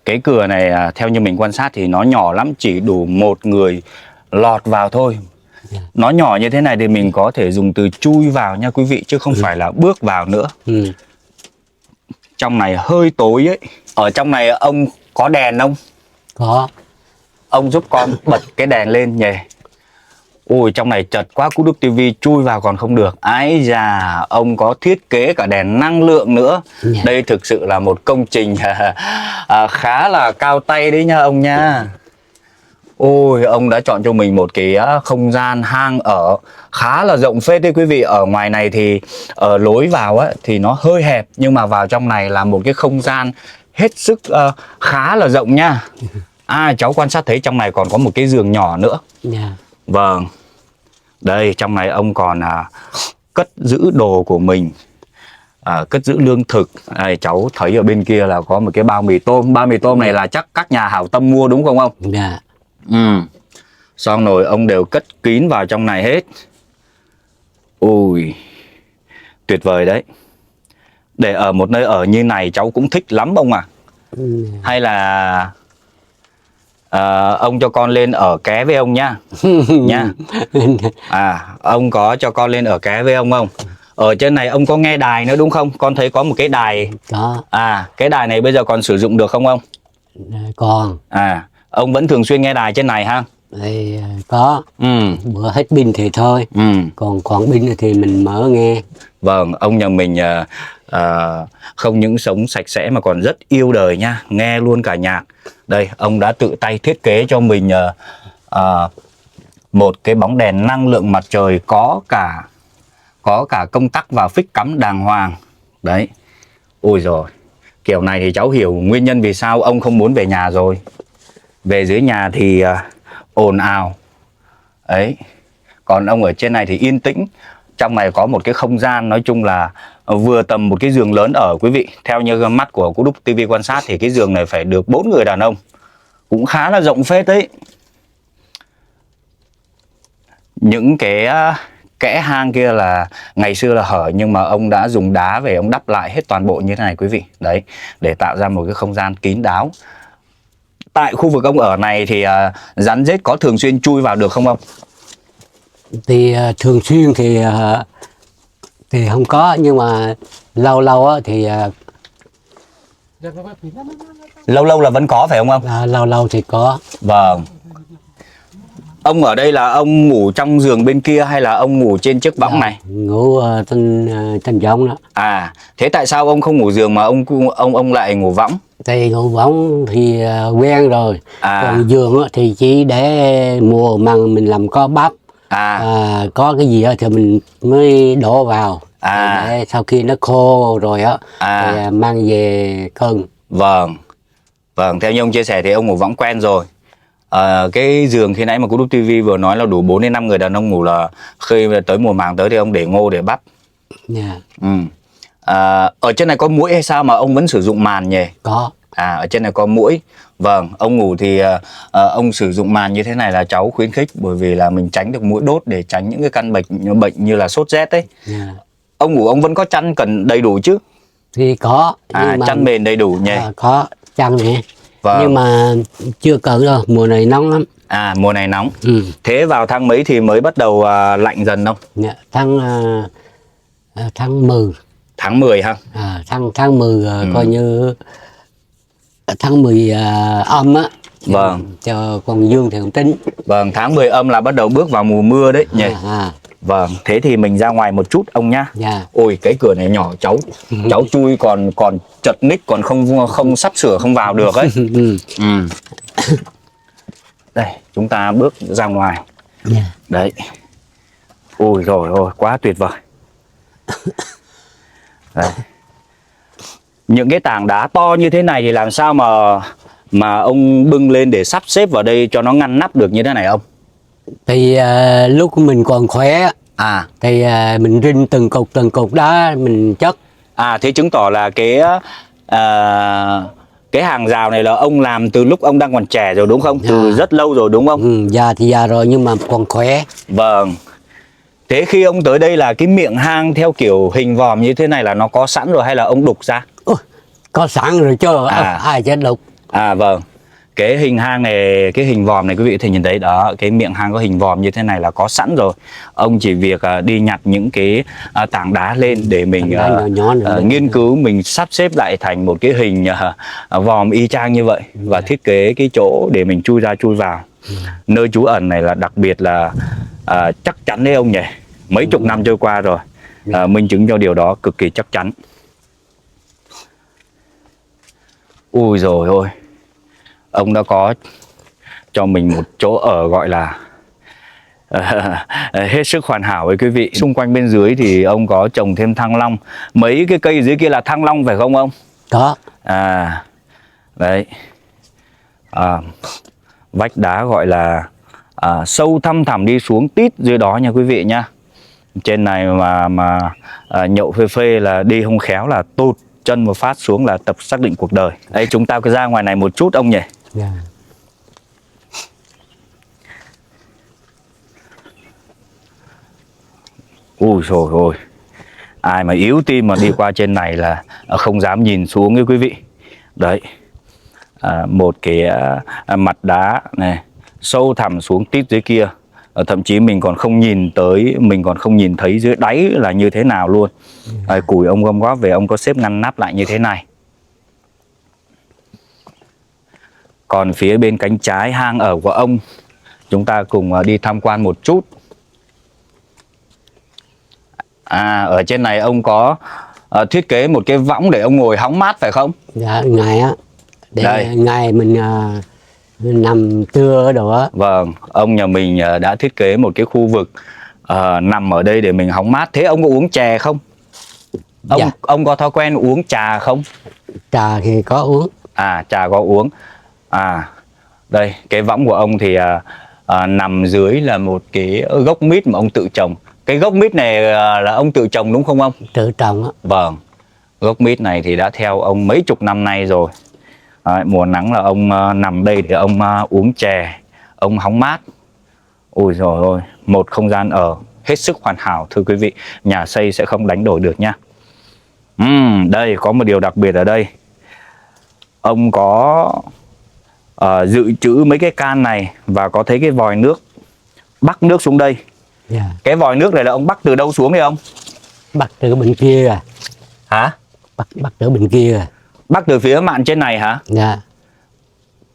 Cái cửa này theo như mình quan sát thì nó nhỏ lắm, chỉ đủ một người lọt vào thôi. Nó nhỏ như thế này thì mình có thể dùng từ chui vào nha quý vị, chứ không phải là bước vào nữa. Trong này hơi tối ấy. Ở trong này ông có đèn không? Có. Ông giúp con bật cái đèn lên nhỉ. Ui, trong này chật quá, Cú Đúc TV chui vào còn không được. Ái da, ông có thiết kế cả đèn năng lượng nữa. Đây thực sự là một công trình khá là cao tay đấy nha ông nha. Ôi, ông đã chọn cho mình một cái không gian hang ở khá là rộng phết đấy quý vị. Ở ngoài này thì ở lối vào á, thì nó hơi hẹp, nhưng mà vào trong này là một cái không gian hết sức khá là rộng nha. Cháu quan sát thấy trong này còn có một cái giường nhỏ nữa. Vâng. Đây, trong này ông còn cất giữ đồ của mình, cất giữ lương thực. Đây, cháu thấy ở bên kia là có một cái bao mì tôm. Bao mì tôm này là chắc các nhà hảo tâm mua đúng không ông? Dạ. Xong rồi ông đều cất kín vào trong này hết. Ui, tuyệt vời đấy. Để ở một nơi ở như này cháu cũng thích lắm ông à. Hay là ông cho con lên ở ké với ông nhá. Nha. Ông có cho con lên ở ké với ông không? Ở trên này ông có nghe đài nữa đúng không? Con thấy có một cái đài. Có. Cái đài này bây giờ còn sử dụng được không ông? Còn. Ông vẫn thường xuyên nghe đài trên này ha? Thì có. Bữa hết pin thì thôi. Còn pin thì mình mở nghe. Vâng, ông nhà mình không những sống sạch sẽ mà còn rất yêu đời nha. Nghe luôn cả nhạc. Đây, ông đã tự tay thiết kế cho mình một cái bóng đèn năng lượng mặt trời có cả công tắc và phích cắm đàng hoàng. Đấy. Ôi rồi, kiểu này thì cháu hiểu nguyên nhân vì sao ông không muốn về nhà rồi. Về dưới nhà thì ồn ào. Ấy. Còn ông ở trên này thì yên tĩnh. Trong này có một cái không gian nói chung là vừa tầm một cái giường lớn ở quý vị. Theo như mắt của Cú Đúc TV quan sát thì cái giường này phải được 4 người đàn ông. Cũng khá là rộng phết đấy. Những cái kẽ hang kia là ngày xưa là hở, nhưng mà ông đã dùng đá về ông đắp lại hết toàn bộ như thế này quý vị. Đấy, để tạo ra một cái không gian kín đáo. Tại khu vực ông ở này thì rắn rết có thường xuyên chui vào được không ông? Thì thường xuyên thì không có, nhưng mà lâu lâu thì lâu lâu là vẫn có phải không ông? lâu lâu thì có. Vâng. Ông ở đây là ông ngủ trong giường bên kia hay là ông ngủ trên chiếc võng này? Ngủ trên võng đó. Thế tại sao ông không ngủ giường mà ông lại ngủ võng? Thì ngủ võng thì quen rồi. Còn giường thì chỉ để mùa màng mình làm có bắp. Có cái gì đó thì mình mới đổ vào. Để sau khi nó khô rồi thì mang về cân. Vâng. Vâng, theo như ông chia sẻ thì ông ngủ võng quen rồi. Cái giường khi nãy mà Cú Đúc TV vừa nói là đủ 4 đến 5 người đàn ông ngủ, là khi tới mùa màng tới thì ông để ngô để bắp. Ở trên này có muỗi hay sao mà ông vẫn sử dụng màn nhỉ? Có. Ở trên này có muỗi. Vâng, ông ngủ thì ông sử dụng màn như thế này là cháu khuyến khích, bởi vì là mình tránh được muỗi đốt, để tránh những cái căn bệnh như là sốt rét ấy. Ông ngủ ông vẫn có chăn cần đầy đủ chứ? Thì có. Chăn mền đầy đủ nhỉ? Có chăn nè. Vâng. Nhưng mà chưa cỡ đâu, mùa này nóng lắm. Mùa này nóng. Thế vào tháng mấy thì mới bắt đầu lạnh dần không? Tháng 10. Tháng 10 ha? Tháng 10 coi như tháng 10 âm á. Vâng. Cho con dương thì không tính. Vâng, tháng 10 âm là bắt đầu bước vào mùa mưa đấy nhỉ? Vâng, thế thì mình ra ngoài một chút ông nhá. Ôi, cái cửa này nhỏ, cháu chui còn chật ních, còn không sắp sửa không vào được ấy. Đây, chúng ta bước ra ngoài. Đấy. Ôi rồi ôi, quá tuyệt vời. Đây. Những cái tảng đá to như thế này thì làm sao mà ông bưng lên để sắp xếp vào đây cho nó ngăn nắp được như thế này ông? Thì lúc mình còn khỏe À, Thì mình rinh từng cục đó mình chất. thế chứng tỏ là cái hàng rào này là ông làm từ lúc ông đang còn trẻ rồi đúng không? Từ rất lâu rồi đúng không? Già thì già rồi nhưng mà còn khỏe. Vâng. Thế khi ông tới đây là cái miệng hang theo kiểu hình vòm như thế này là nó có sẵn rồi hay là ông đục ra? Có sẵn rồi chứ, ai chết đục. Vâng. Cái hình hang này, cái hình vòm này quý vị có thể nhìn thấy đó, cái miệng hang có hình vòm như thế này là có sẵn rồi. Ông chỉ việc đi nhặt những cái tảng đá lên để mình nhỏ nghiên cứu, mình sắp xếp lại thành một cái hình vòm y chang như vậy và thiết kế cái chỗ để mình chui ra chui vào. Nơi trú ẩn này là đặc biệt là chắc chắn đấy ông nhỉ. Mấy chục năm trôi qua rồi, minh chứng cho điều đó cực kỳ chắc chắn. Ui rồi ôi, ông đã có cho mình một chỗ ở gọi là hết sức hoàn hảo với quý vị. Xung quanh bên dưới thì ông có trồng thêm thăng long. Mấy cái cây dưới kia là thăng long phải không ông? Có. Đấy. Vách đá gọi là sâu thăm thẳm đi xuống tít dưới đó nha quý vị nha. Trên này mà nhậu phê phê là đi không khéo là tụt chân một phát xuống là tập xác định cuộc đời. Đây chúng ta cứ ra ngoài này một chút ông nhỉ. Yeah. Ui trời ơi, ai mà yếu tim mà đi qua trên này là không dám nhìn xuống như quý vị. Đấy, một cái mặt đá này sâu thẳm xuống tít dưới kia. Thậm chí mình còn không nhìn tới, mình còn không nhìn thấy dưới đáy là như thế nào luôn. Củi ông gom góp về, ông có xếp ngăn nắp lại như thế này. Còn phía bên cánh trái hang ở của ông, chúng ta cùng đi tham quan một chút. Ở trên này ông có thiết kế một cái võng để ông ngồi hóng mát phải không? Dạ, ngày á, để đây. Ngày mình nằm trưa đồ á. Vâng, ông nhà mình đã thiết kế một cái khu vực nằm ở đây để mình hóng mát. Thế ông có uống chè không? Ông có thói quen uống trà không? Trà thì có uống. Trà có uống. Đây, cái võng của ông thì nằm dưới là một cái gốc mít mà ông tự trồng. Cái gốc mít này là ông tự trồng đúng không ông? Tự trồng á. Vâng, gốc mít này thì đã theo ông mấy chục năm nay rồi. Mùa nắng là ông nằm đây để ông uống chè, ông hóng mát. Ôi dồi ôi, một không gian ở hết sức hoàn hảo thưa quý vị. Nhà xây sẽ không đánh đổi được nha. Đây có một điều đặc biệt ở đây. Ông có dự trữ mấy cái can này và có thấy cái vòi nước bắc nước xuống đây. Yeah. Cái vòi nước này là ông bắc từ đâu xuống đấy ông? Bắc từ bên kia à. Hả? Bắc từ bên kia à. Bắc từ phía mạn trên này hả? Dạ.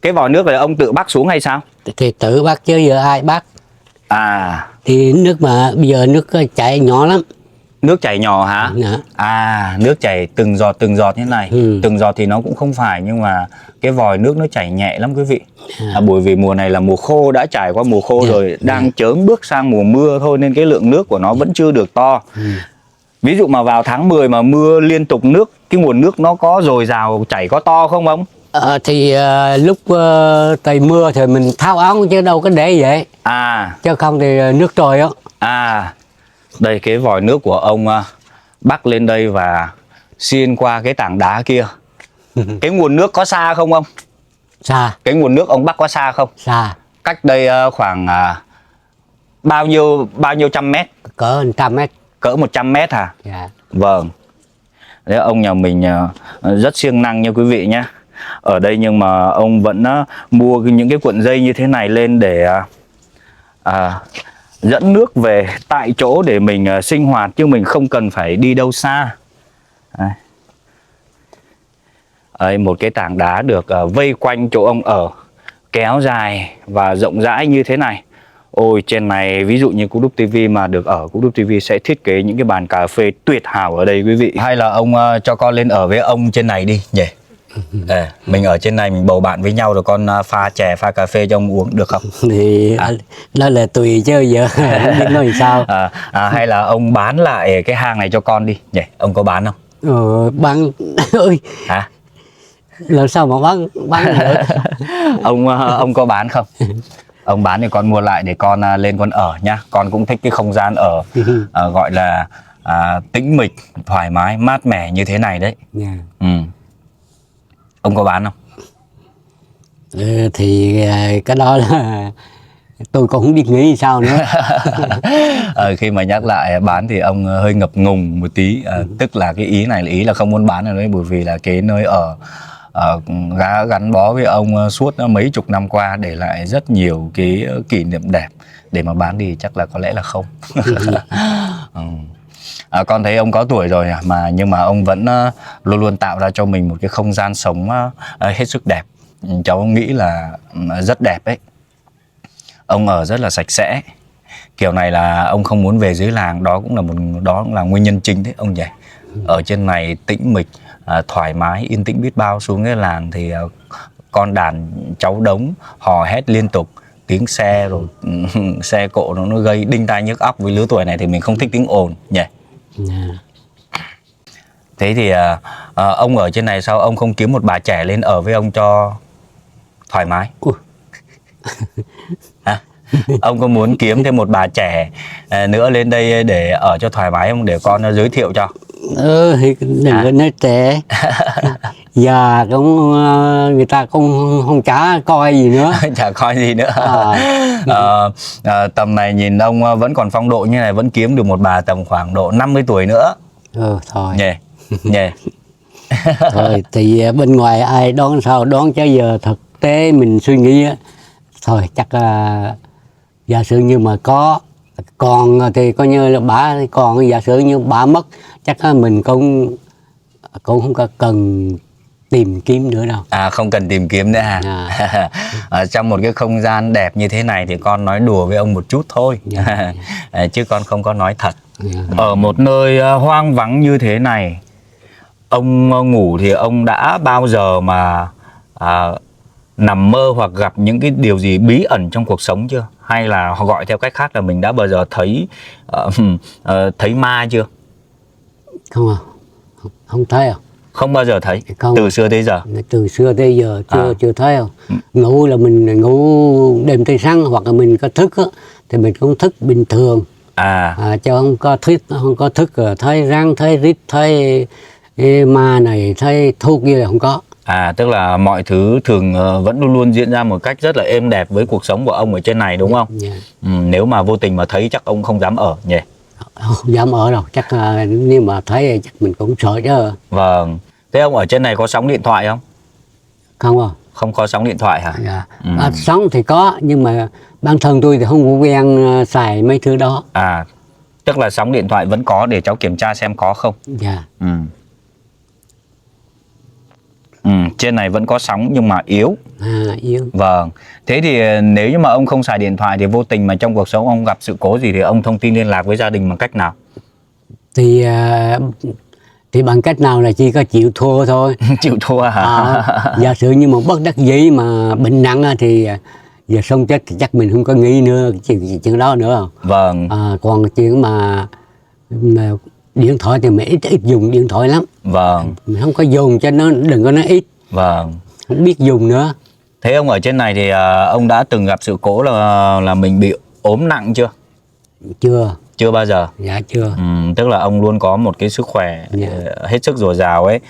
Cái vòi nước này ông tự bắc xuống hay sao? Thì tự bắt chứ giờ ai bắt. Thì nước mà bây giờ nước chảy nhỏ lắm. Nước chảy nhỏ hả? Dạ. Nước chảy từng giọt như này. Từng giọt thì nó cũng không phải, nhưng mà cái vòi nước nó chảy nhẹ lắm quý vị. Bởi vì mùa này là mùa khô, đã trải qua mùa khô rồi, đang chớm bước sang mùa mưa thôi, nên cái lượng nước của nó vẫn chưa được to. Ví dụ mà vào tháng 10 mà mưa liên tục nước, cái nguồn nước nó có dồi dào chảy có to không ông? Thì lúc trời mưa thì mình tháo áo chứ đâu có để vậy. Chứ không thì nước trôi á. Đây cái vòi nước của ông bắc lên đây và xuyên qua cái tảng đá kia. Cái nguồn nước có xa không ông? Xa. Cái nguồn nước ông bắc có xa không? Xa. Cách đây khoảng bao nhiêu trăm mét? Cỡ 100 mét. Cỡ 100 mét hả? Dạ. Vâng. Đấy, ông nhà mình rất siêng năng nha quý vị nhé. Ở đây nhưng mà ông vẫn mua những cái cuộn dây như thế này lên để dẫn nước về tại chỗ để mình sinh hoạt, chứ mình không cần phải đi đâu xa. Đấy, một cái tảng đá được vây quanh chỗ ông ở, kéo dài và rộng rãi như thế này. Ôi, trên này ví dụ như Cú Đúc TV mà được ở, Cú Đúc TV sẽ thiết kế những cái bàn cà phê tuyệt hảo ở đây quý vị. Hay là ông cho con lên ở với ông trên này đi nhỉ? Mình ở trên này mình bầu bạn với nhau rồi con pha chè pha cà phê cho ông uống được không? Thì đó là tùy chứ giờ biết nói sao. Hay là ông bán lại cái hang này cho con đi nhỉ? Ông có bán không? Bán ơi. Hả? Làm sao mà bán được? Ông có bán không? Ông bán thì con mua lại để con lên con ở nhá. Con cũng thích cái không gian ở gọi là tĩnh mịch, thoải mái, mát mẻ như thế này đấy. Dạ. Ông có bán không? Thì cái đó là tôi cũng không biết nghĩ sao nữa. Khi mà nhắc lại bán thì ông hơi ngập ngùng một tí. Tức là cái ý này là ý là không muốn bán ở đấy, bởi vì là cái nơi ở gắn bó với ông suốt mấy chục năm qua, để lại rất nhiều cái kỷ niệm đẹp. Để mà bán thì chắc là có lẽ là không. Con thấy ông có tuổi rồi nhưng mà ông vẫn luôn luôn tạo ra cho mình một cái không gian sống hết sức đẹp. Cháu nghĩ là rất đẹp ấy. Ông ở rất là sạch sẽ. Kiểu này là ông không muốn về dưới làng, đó cũng là nguyên nhân chính đấy ông nhỉ. Ở trên này tĩnh mịch, thoải mái, yên tĩnh biết bao. Xuống cái làng thì con đàn cháu đống hò hét liên tục, tiếng xe rồi xe cộ nó gây đinh tai nhức óc. Với lứa tuổi này thì mình không thích tiếng ồn nhỉ. Thế thì ông ở trên này sao ông không kiếm một bà trẻ lên ở với ông cho thoải mái? Ông có muốn kiếm thêm một bà trẻ nữa lên đây để ở cho thoải mái không? Để con giới thiệu cho. Thì đừng có nói trẻ. Già cũng người ta cũng không chả coi gì nữa. Chả coi gì nữa. Tầm này nhìn ông vẫn còn phong độ như này, vẫn kiếm được một bà tầm khoảng độ 50 tuổi nữa. Thôi. Nhè. Thôi thì bên ngoài ai đoán sao đoán, chứ giờ thực tế mình suy nghĩ á, thôi chắc là giả sử như mà còn thì coi như là bà còn, giả sử như bà mất chắc là mình cũng không có cần tìm kiếm nữa đâu. Không cần tìm kiếm nữa hả? Ở trong một cái không gian đẹp như thế này thì con nói đùa với ông một chút thôi. Chứ con không có nói thật. Ở một nơi hoang vắng như thế này, ông ngủ thì ông đã bao giờ mà nằm mơ hoặc gặp những cái điều gì bí ẩn trong cuộc sống chưa? Hay là họ gọi theo cách khác là mình đã bao giờ thấy ma chưa? Không thấy không? Không bao giờ thấy. Không. Từ xưa tới giờ. Từ xưa tới giờ chưa thấy không? Ngủ là mình ngủ đêm tới sáng, hoặc là mình có thức á, thì mình cũng thức bình thường. Chứ không có thức thấy rắn, thấy rít, thấy ma này, thấy thuốc gì là không có. Tức là mọi thứ thường vẫn luôn luôn diễn ra một cách rất là êm đẹp với cuộc sống của ông ở trên này đúng không? Nếu mà vô tình mà thấy chắc ông không dám ở nhỉ? Không dám ở đâu, chắc nếu mà thấy chắc mình cũng sợ chứ. Vâng. Thế ông ở trên này có sóng điện thoại không? Không. Không có sóng điện thoại hả? Dạ. Sóng thì có, nhưng mà bản thân tôi thì không có quen xài mấy thứ đó. Tức là sóng điện thoại vẫn có, để cháu kiểm tra xem có không. Dạ. Trên này vẫn có sóng nhưng mà yếu. Yếu. Vâng. Thế thì nếu như mà ông không xài điện thoại thì vô tình mà trong cuộc sống ông gặp sự cố gì thì ông thông tin liên lạc với gia đình bằng cách nào? Thì bằng cách nào là chỉ có chịu thua thôi. Chịu thua hả? Giả sử như mà bất đắc dĩ mà bệnh nặng thì giờ sống chết thì chắc mình không có nghĩ nữa chuyện đó nữa. Vâng. Còn chuyện mà điện thoại thì mình ít dùng điện thoại lắm. Vâng. Mình không có dùng cho nó, đừng có nói ít. Vâng. Không biết dùng nữa. Thế ông ở trên này thì ông đã từng gặp sự cố là mình bị ốm nặng chưa? Chưa bao giờ? Dạ chưa. Tức là ông luôn có một cái sức khỏe hết sức dồi dào ấy.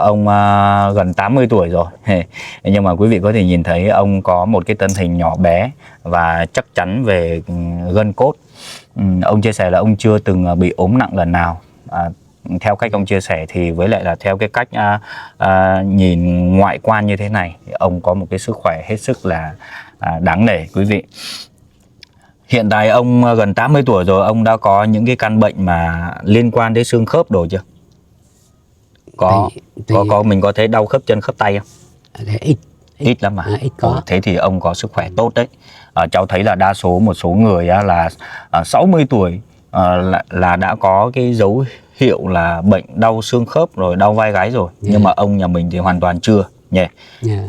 Ông gần 80 tuổi rồi. Nhưng mà quý vị có thể nhìn thấy ông có một cái thân hình nhỏ bé và chắc chắn về gân cốt. Ông chia sẻ là ông chưa từng bị ốm nặng lần nào. Theo cách ông chia sẻ thì với lại là theo cái cách nhìn ngoại quan như thế này, ông có một cái sức khỏe hết sức là đáng nể quý vị. Hiện tại ông gần 80 tuổi rồi, ông đã có những cái căn bệnh mà liên quan đến xương khớp đồ chưa? Có mình có thấy đau khớp chân khớp tay không? Ít lắm mà. Ít có. Thế thì ông có sức khỏe tốt đấy. Cháu thấy là đa số một số người là 60 tuổi là đã có cái dấu hiệu là bệnh đau xương khớp rồi đau vai gáy rồi. Nhưng mà ông nhà mình thì hoàn toàn chưa nhỉ?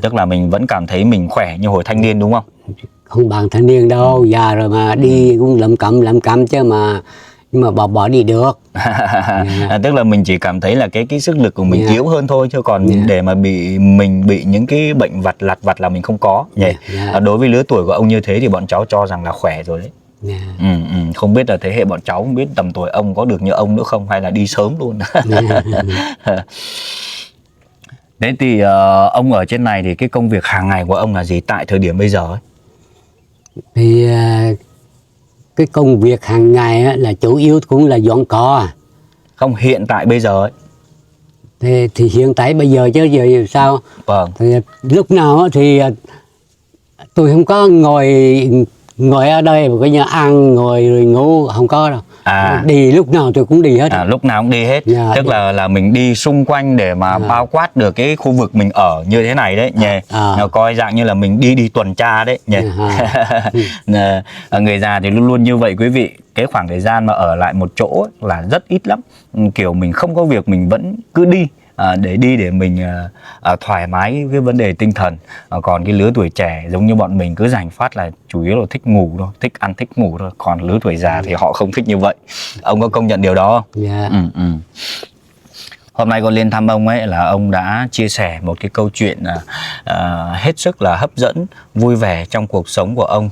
Tức là mình vẫn cảm thấy mình khỏe như hồi thanh niên đúng không? Không bằng thanh niên đâu, già rồi mà đi cũng lậm cậm chứ mà nhưng mà bỏ đi được. Tức là mình chỉ cảm thấy là cái sức lực của mình yếu hơn thôi, chứ còn để mà mình bị những cái bệnh lặt vặt là mình không có nhỉ. Đối với lứa tuổi của ông như thế thì bọn cháu cho rằng là khỏe rồi đấy. Không biết là thế hệ bọn cháu không biết tầm tuổi ông có được như ông nữa không, hay là đi sớm luôn. Thế thì ông ở trên này thì cái công việc hàng ngày của ông là gì tại thời điểm bây giờ ấy? Thì cái công việc hàng ngày á, là chủ yếu cũng là dọn cỏ. Không, hiện tại bây giờ ấy. Thì hiện tại bây giờ chứ giờ sao? Vâng. Thì lúc nào á thì tôi không có ngồi ở đây mà coi như ăn ngồi rồi ngủ, không có đâu. Đi lúc nào tôi cũng đi hết. Lúc nào cũng đi hết. Tức là mình đi xung quanh để mà bao quát được cái khu vực mình ở như thế này đấy nhỉ. Coi dạng như là mình đi tuần tra đấy nhỉ. Người già thì luôn luôn như vậy quý vị. Cái khoảng thời gian mà ở lại một chỗ là rất ít lắm. Kiểu mình không có việc mình vẫn cứ đi. Để mình thoải mái cái vấn đề tinh thần. Còn cái lứa tuổi trẻ giống như bọn mình cứ rảnh phát là chủ yếu là thích ngủ thôi, thích ăn thích ngủ thôi. Còn lứa tuổi già thì họ không thích như vậy. Ông có công nhận điều đó không? Dạ. Hôm nay con lên thăm ông ấy là ông đã chia sẻ một cái câu chuyện hết sức là hấp dẫn, vui vẻ trong cuộc sống của ông,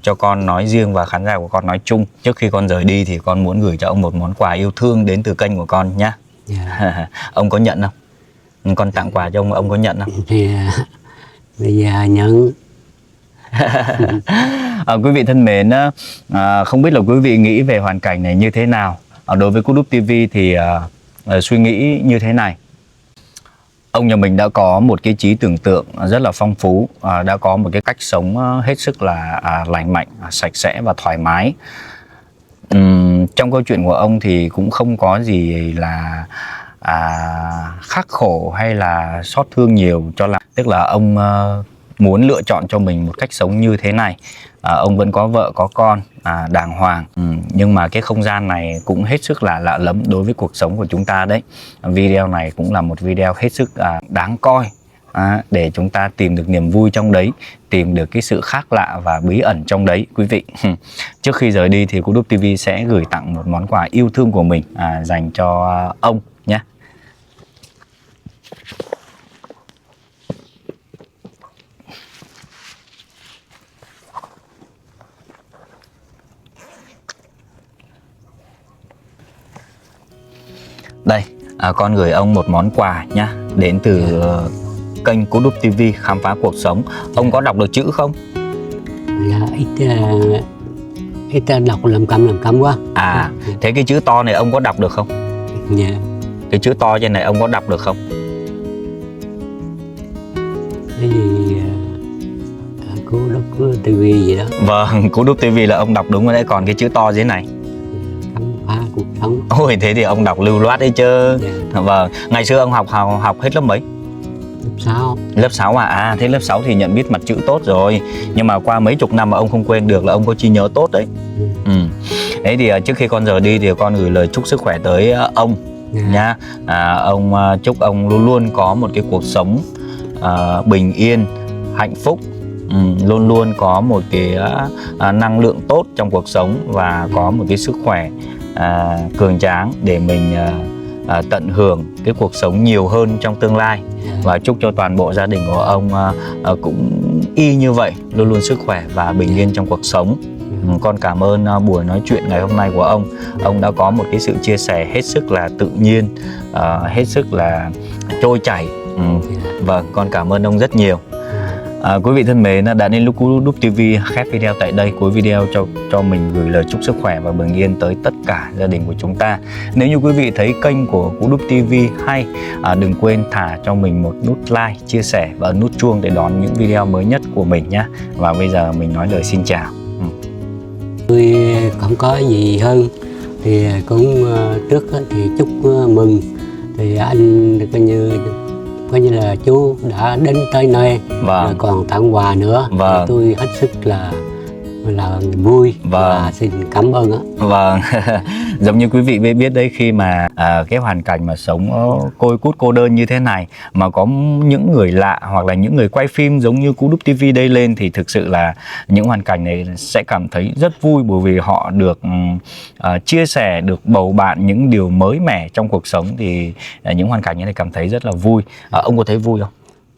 cho con nói riêng và khán giả của con nói chung. Trước khi con rời đi thì con muốn gửi cho ông một món quà yêu thương đến từ kênh của con nhé. Ông có nhận không? Con tặng quà cho ông có nhận không? Thì bây giờ nhận. Quý vị thân mến, không biết là quý vị nghĩ về hoàn cảnh này như thế nào? Đối với Cú Đúc TV thì suy nghĩ như thế này. Ông nhà mình đã có một cái trí tưởng tượng rất là phong phú, đã có một cái cách sống hết sức là lành mạnh, sạch sẽ và thoải mái. Trong câu chuyện của ông thì cũng không có gì là khắc khổ hay là xót thương nhiều cho lắm. Tức là ông muốn lựa chọn cho mình một cách sống như thế này. Ông vẫn có vợ có con đàng hoàng, nhưng mà cái không gian này cũng hết sức là lạ lẫm đối với cuộc sống của chúng ta đấy. Video này cũng là một video hết sức đáng coi, để chúng ta tìm được niềm vui trong đấy, tìm được cái sự khác lạ và bí ẩn trong đấy quý vị. Trước khi rời đi thì Cú Đúc TV sẽ gửi tặng một món quà yêu thương của mình dành cho ông nhé. Đây, con gửi ông một món quà nhá, đến từ kênh Cú Đúc TV khám phá cuộc sống. Ông có đọc được chữ không? Dạ, ít đọc làm câm quá. Thế cái chữ to này ông có đọc được không? Dạ. Cái chữ to trên này ông có đọc được không? Cái gì Cú Đúc TV gì đó. Vâng, Cú Đúc TV là ông đọc đúng rồi đấy. Còn cái chữ to dưới này khám phá cuộc sống. Ôi thế thì ông đọc lưu loát đấy chứ. Vâng, ngày xưa ông học hết lớp mấy? Lớp 6. Lớp 6 thế lớp 6 thì nhận biết mặt chữ tốt rồi. Nhưng mà qua mấy chục năm mà ông không quên được là ông có trí nhớ tốt đấy. Đấy thì trước khi con rời đi thì con gửi lời chúc sức khỏe tới ông nhá. Ông chúc ông luôn luôn có một cái cuộc sống bình yên, hạnh phúc, luôn luôn có một cái năng lượng tốt trong cuộc sống và có một cái sức khỏe cường tráng để mình tận hưởng cái cuộc sống nhiều hơn trong tương lai. Và chúc cho toàn bộ gia đình của ông cũng y như vậy, luôn luôn sức khỏe và bình yên trong cuộc sống. Con cảm ơn buổi nói chuyện ngày hôm nay của ông. Ông đã có một cái sự chia sẻ hết sức là tự nhiên, hết sức là trôi chảy. Vâng, con cảm ơn ông rất nhiều. Quý vị thân mến, đã đến lúc Cú Đúc TV khép video tại đây. Cuối video cho mình gửi lời chúc sức khỏe và bình yên tới tất cả gia đình của chúng ta. Nếu như quý vị thấy kênh của Cú Đúc TV hay, đừng quên thả cho mình một nút like, chia sẻ và nút chuông để đón những video mới nhất của mình nhé. Và bây giờ mình nói lời xin chào. Tôi không có gì hơn thì cũng trước thì chúc mừng thì anh coi như là chú đã đến tới nơi. Vâng. Rồi còn tặng quà nữa. Vâng. Tôi hết sức là là vui. Vâng. Và xin cảm ơn á. Vâng, giống như quý vị biết đấy, khi mà cái hoàn cảnh mà sống côi cút cô đơn như thế này mà có những người lạ hoặc là những người quay phim giống như Cú Đúc TV đây lên thì thực sự là những hoàn cảnh này sẽ cảm thấy rất vui, bởi vì họ được chia sẻ, được bầu bạn những điều mới mẻ trong cuộc sống, thì những hoàn cảnh như này cảm thấy rất là vui. Ông có thấy vui không?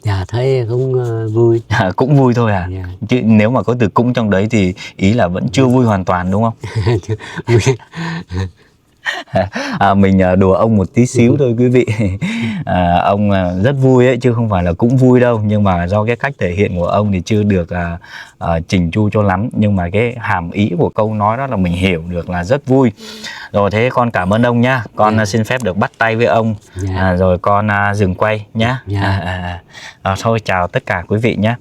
Dạ thấy cũng vui. Cũng vui thôi à? Dạ. Chứ nếu mà có từ cũng trong đấy thì ý là vẫn chưa vui hoàn toàn đúng không? Vui. Mình đùa ông một tí xíu thôi quý vị. Ông rất vui ấy, chứ không phải là cũng vui đâu, nhưng mà do cái cách thể hiện của ông thì chưa được chỉnh chu cho lắm, nhưng mà cái hàm ý của câu nói đó là mình hiểu được là rất vui. Rồi, thế con cảm ơn ông nhá, con xin phép được bắt tay với ông. Rồi con dừng quay nhá. Thôi chào tất cả quý vị nhé.